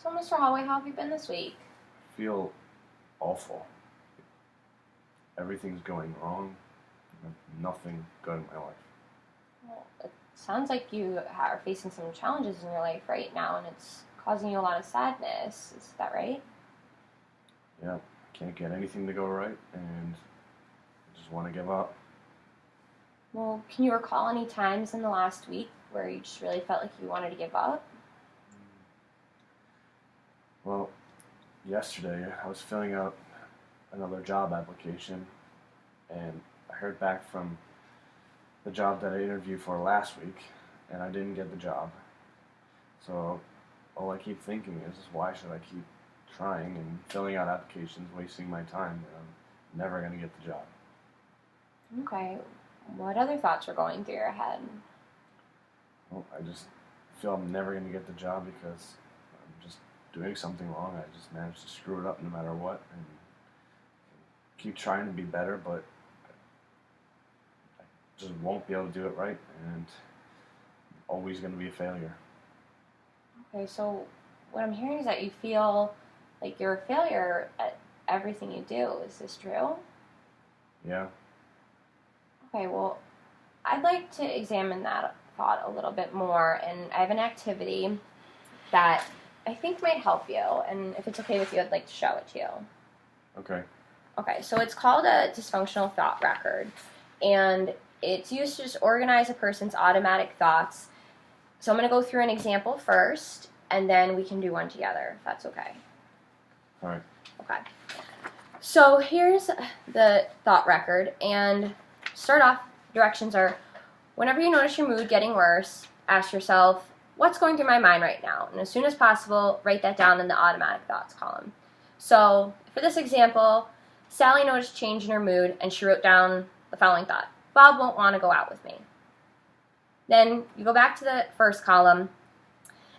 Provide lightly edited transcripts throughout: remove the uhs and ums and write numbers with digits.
So, Mr. Holloway, how have you been this week? Feel awful. Everything's going wrong. Nothing good in my life. Well, it sounds like you are facing some challenges in your life right now, and it's causing you a lot of sadness. Is that right? Yeah, I can't get anything to go right, and I just want to give up. Well, can you recall any times in the last week where you just really felt like you wanted to give up? Well, yesterday I was filling out another job application, and I heard back from the job that I interviewed for last week, and I didn't get the job. So all I keep thinking is why should I keep trying and filling out applications, wasting my time, and I'm never going to get the job. Okay. What other thoughts were going through your head? Well, I just feel I'm never going to get the job because I'm just doing something wrong. I just managed to screw it up no matter what, and keep trying to be better, but I just won't be able to do it right, and I'm always going to be a failure. Okay, so what I'm hearing is that you feel like you're a failure at everything you do. Is this true? Yeah. Okay, well, I'd like to examine that thought a little bit more, and I have an activity that I think might help you, and if it's okay with you, I'd like to show it to you. Okay. Okay, so it's called a dysfunctional thought record, and it's used to just organize a person's automatic thoughts. So I'm going to go through an example first, and then we can do one together, if that's okay. All right. Okay. So here's the thought record, and start off, directions are, whenever you notice your mood getting worse, ask yourself, what's going through my mind right now? And as soon as possible, write that down in the automatic thoughts column. So for this example, Sally noticed a change in her mood, and she wrote down the following thought: Bob won't want to go out with me. Then you go back to the first column,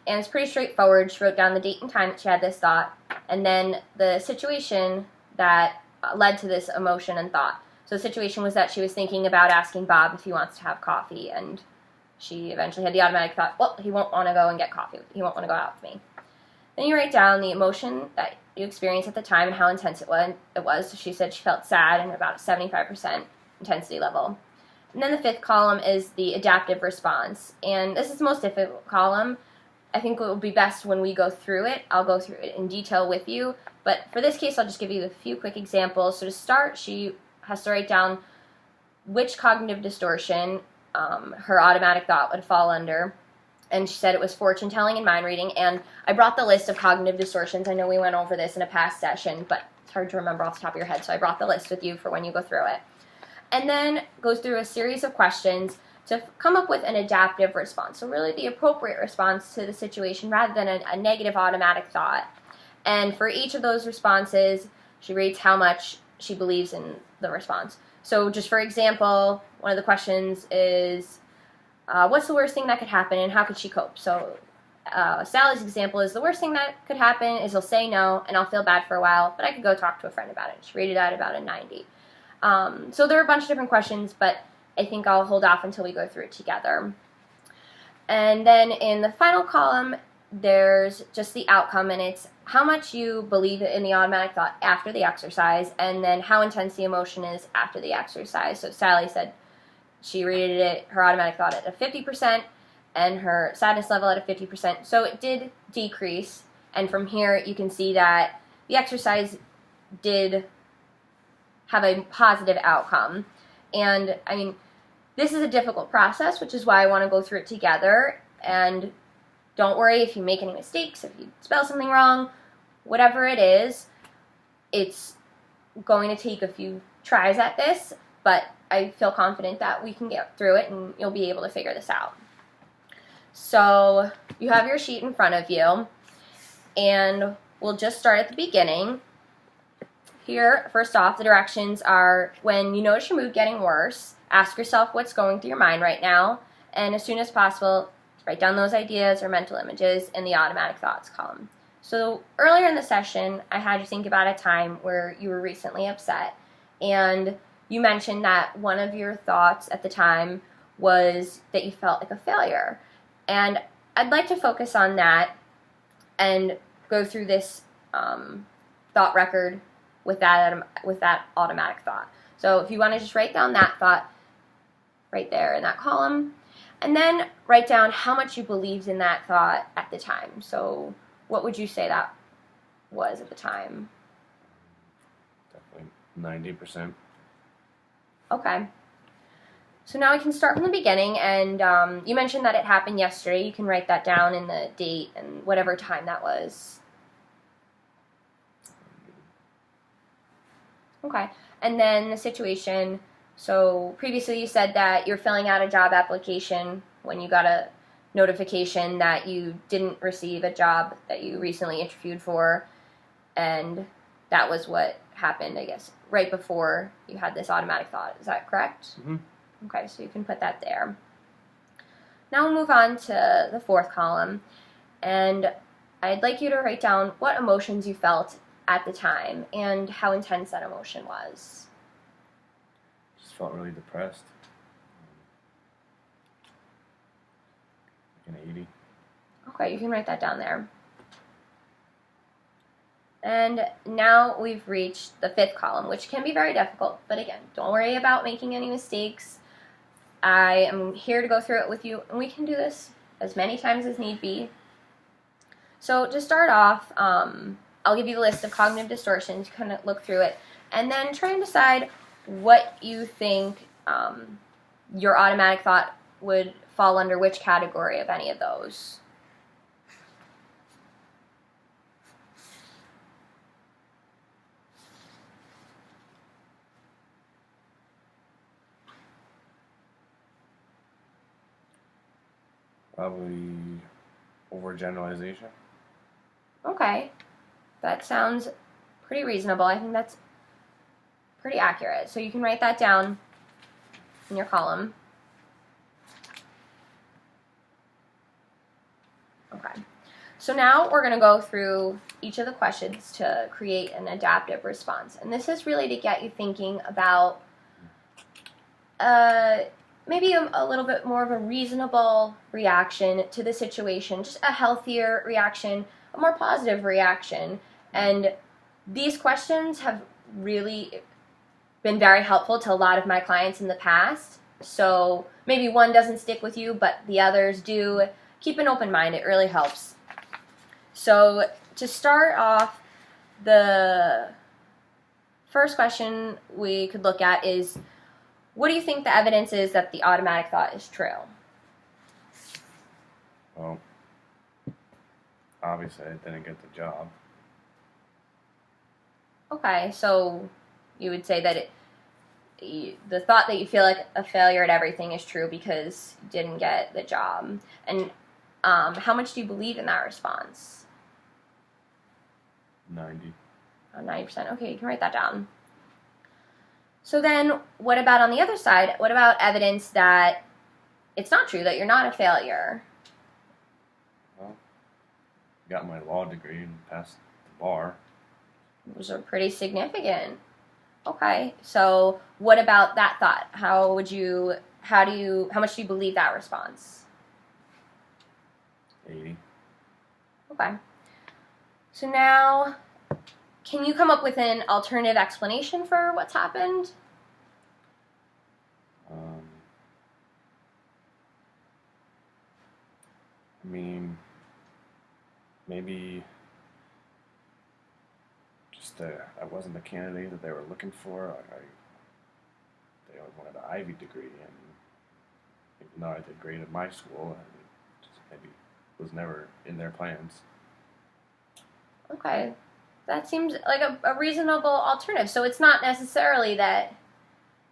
and it's pretty straightforward. She wrote down the date and time that she had this thought, and then the situation that led to this emotion and thought. So the situation was that she was thinking about asking Bob if he wants to have coffee, and she eventually had the automatic thought, well, he won't want to go and get coffee. He won't want to go out with me. Then you write down the emotion that you experienced at the time and how intense it was. So she said she felt sad and about a 75% intensity level. And then the fifth column is the adaptive response. And this is the most difficult column. I think it will be best when we go through it. I'll go through it in detail with you. But for this case, I'll just give you a few quick examples. So to start, she has to write down which cognitive distortion her automatic thought would fall under. And she said it was fortune telling and mind reading. And I brought the list of cognitive distortions. I know we went over this in a past session, but it's hard to remember off the top of your head. So I brought the list with you for when you go through it. And then goes through a series of questions to come up with an adaptive response. So really the appropriate response to the situation rather than a negative automatic thought. And for each of those responses, she rates how much she believes in the response. So just for example, one of the questions is, what's the worst thing that could happen and how could she cope? So Sally's example is, the worst thing that could happen is he'll say no and I'll feel bad for a while, but I could go talk to a friend about it. She rated that about a 90. So there are a bunch of different questions, but I think I'll hold off until we go through it together. And then in the final column, there's just the outcome, and it's how much you believe in the automatic thought after the exercise, and then how intense the emotion is after the exercise. So Sally said she rated it, her automatic thought, at a 50%, and her sadness level at a 50%. So it did decrease, and from here you can see that the exercise did have a positive outcome. And I mean, this is a difficult process, which is why I want to go through it together. And don't worry if you make any mistakes, if you spell something wrong, whatever it is, it's going to take a few tries at this, but I feel confident that we can get through it and you'll be able to figure this out. So you have your sheet in front of you, and we'll just start at the beginning. Here, first off, the directions are, when you notice your mood getting worse, ask yourself what's going through your mind right now, and as soon as possible, write down those ideas or mental images in the automatic thoughts column. So earlier in the session, I had you think about a time where you were recently upset, and you mentioned that one of your thoughts at the time was that you felt like a failure. And I'd like to focus on that and go through this thought record with that automatic thought. So if you want to just write down that thought right there in that column, and then write down how much you believed in that thought at the time. So what would you say that was at the time? Definitely 90%. Okay. So now we can start from the beginning, and you mentioned that it happened yesterday. You can write that down in the date and whatever time that was. Okay. And then the situation, so previously you said that you're filling out a job application when you got a notification that you didn't receive a job that you recently interviewed for, and that was what happened, I guess, right before you had this automatic thought. Is that correct? Mm-hmm. Okay, so you can put that there. Now we'll move on to the fourth column, and I'd like you to write down what emotions you felt at the time and how intense that emotion was. Just felt really depressed. Like an 80. Okay, you can write that down there. And now we've reached the fifth column, which can be very difficult, but again, don't worry about making any mistakes. I am here to go through it with you, and we can do this as many times as need be. So to start off, I'll give you the list of cognitive distortions. You kind of look through it, and then try and decide what you think your automatic thought would fall under which category of any of those. Probably overgeneralization. Okay, that sounds pretty reasonable. I think that's pretty accurate. So you can write that down in your column. Okay, so now we're going to go through each of the questions to create an adaptive response. And this is really to get you thinking about maybe a little bit more of a reasonable reaction to the situation, just a healthier reaction, a more positive reaction. And these questions have really been very helpful to a lot of my clients in the past. So maybe one doesn't stick with you, but the others do. Keep an open mind. It really helps. So to start off, the first question we could look at is, what do you think the evidence is that the automatic thought is true? Well, obviously I didn't get the job. Okay, so you would say that the thought that you feel like a failure at everything is true because you didn't get the job. And how much do you believe in that response? 90. 90%. Okay, you can write that down. So then, what about on the other side? What about evidence that it's not true, that you're not a failure? Well, got my law degree and passed the bar. Those are pretty significant. Okay, so what about that thought? How much do you believe that response? 80. Okay. So now, can you come up with an alternative explanation for what's happened? I mean, maybe just I wasn't the candidate that they were looking for. They wanted an Ivy degree, and even though I did great at my school, it just maybe was never in their plans. Okay. That seems like a reasonable alternative. So it's not necessarily that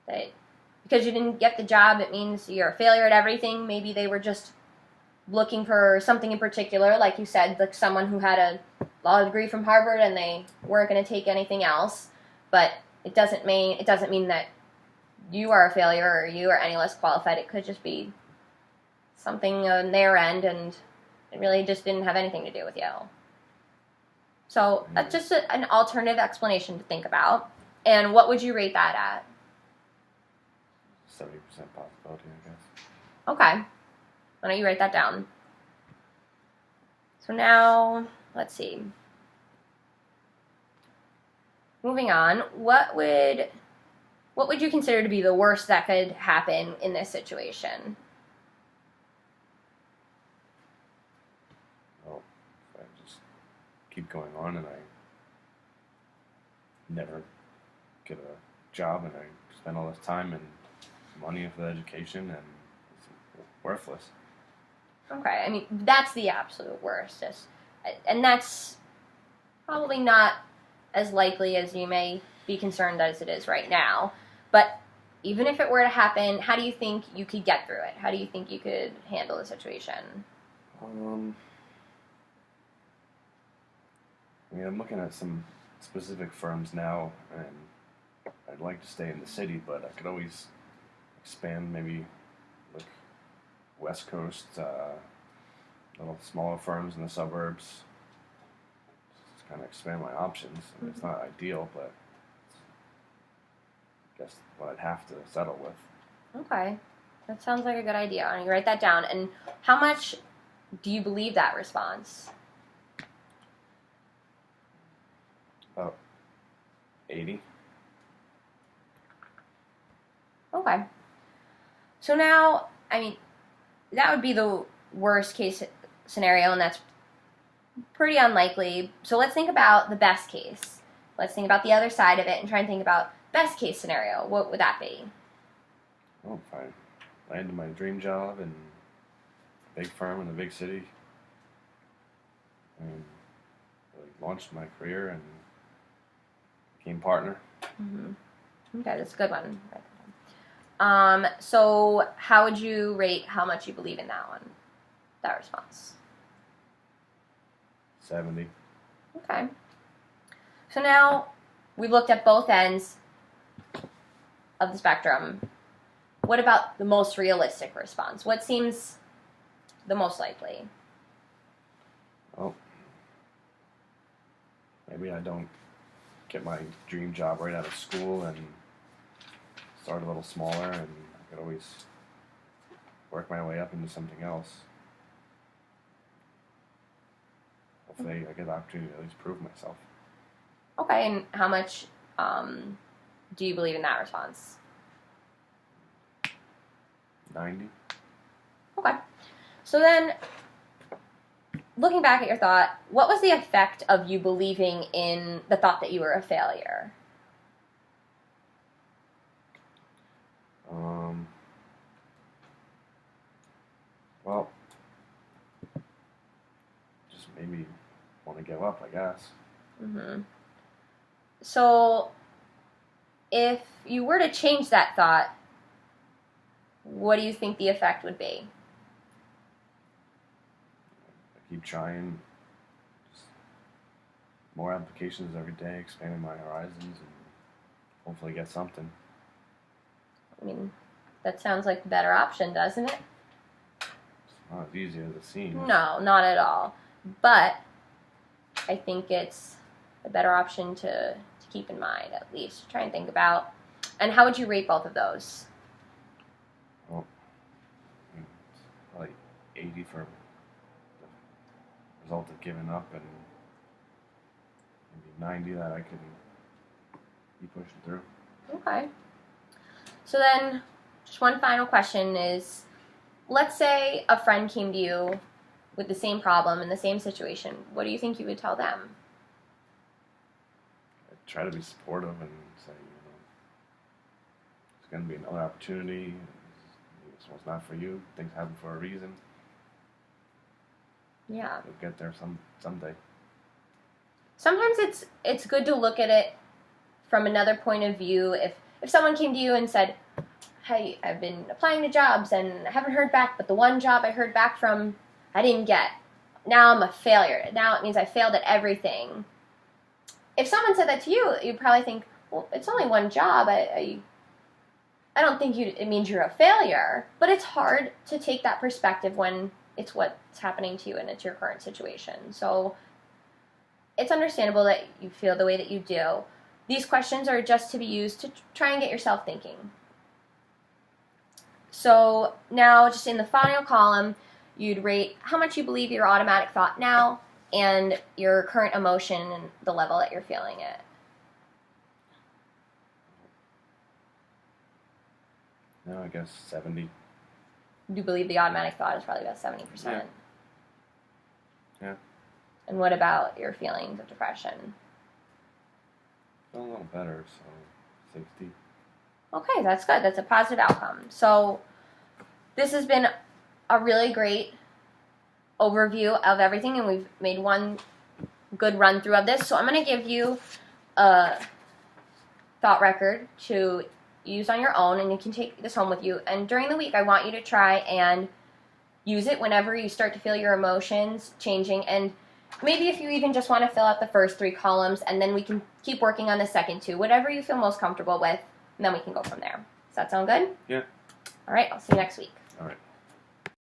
because you didn't get the job, it means you're a failure at everything. Maybe they were just looking for something in particular, like you said, like someone who had a law degree from Harvard and they weren't going to take anything else. But it doesn't mean that you are a failure or you are any less qualified. It could just be something on their end, and it really just didn't have anything to do with you. So that's just an alternative explanation to think about. And what would you rate that at? 70% possibility, I guess. Okay. Why don't you write that down? So now, let's see. moving on, what would you consider to be the worst that could happen in this situation? Well, if I just keep going on and I never get a job and I spend all this time and money for the education and it's worthless. Okay, I mean, that's the absolute worst. And that's probably not as likely as you may be concerned as it is right now. But even if it were to happen, how do you think you could get through it? How do you think you could handle the situation? I mean, I'm looking at some specific firms now, and I'd like to stay in the city, but I could always expand, maybe like West Coast, little smaller firms in the suburbs. Just kind of expand my options. I mean, it's not ideal, but I guess what I'd have to settle with. Okay, that sounds like a good idea. I'm going to write that down. And how much do you believe that response? About 80. Okay. So now, I mean, that would be the worst case scenario, and that's pretty unlikely. So let's think about the best case. Let's think about the other side of it and try and think about best case scenario. What would that be? Oh, fine. Landed my dream job in a big firm in a big city. And really launched my career and became partner. Mm-hmm. Okay, that's a good one. So how would you rate how much you believe in that one? That response. 70. Okay. So now we've looked at both ends of the spectrum. What about the most realistic response? What seems the most likely? Well, maybe I don't get my dream job right out of school and start a little smaller, and I could always work my way up into something else. Hopefully I get the opportunity to at least prove myself. Okay, and how much do you believe in that response? 90. Okay. So then, looking back at your thought, what was the effect of you believing in the thought that you were a failure? Well, just made me want to give up, I guess. Mm-hmm. So, if you were to change that thought, what do you think the effect would be? I keep trying. Just more applications every day, expanding my horizons, and hopefully get something. I mean, that sounds like the better option, doesn't it? It's not as easy as it seems. No, not at all. But I think it's a better option to keep in mind, at least. Try and think about. And how would you rate both of those? Well, it's probably 80 for the result of giving up, and maybe 90 that I could keep pushing through. Okay. So then, just one final question is, let's say a friend came to you with the same problem in the same situation. What do you think you would tell them? I'd try to be supportive and say, it's going to be another opportunity. This one's not for you. Things happen for a reason. Yeah. You'll get there someday. Sometimes it's good to look at it from another point of view. If someone came to you and said, hey, I've been applying to jobs and I haven't heard back, but the one job I heard back from, I didn't get. Now I'm a failure. Now it means I failed at everything. If someone said that to you, you'd probably think, well, it's only one job. I don't think it means you're a failure. But it's hard to take that perspective when it's what's happening to you and it's your current situation. So it's understandable that you feel the way that you do. These questions are just to be used to try and get yourself thinking. So now, just in the final column, you'd rate how much you believe your automatic thought now and your current emotion and the level that you're feeling it. No, I guess 70. Do you believe the automatic thought is probably about 70%? Yeah. And what about your feelings of depression? Feel a little better, so 60. Okay, that's good. That's a positive outcome. So this has been a really great overview of everything, and we've made one good run through of this. So I'm going to give you a thought record to use on your own, and you can take this home with you. And during the week, I want you to try and use it whenever you start to feel your emotions changing. And maybe if you even just want to fill out the first 3 columns, and then we can keep working on the second 2, whatever you feel most comfortable with, and then we can go from there. Does that sound good? Yeah. All right, I'll see you next week. All right.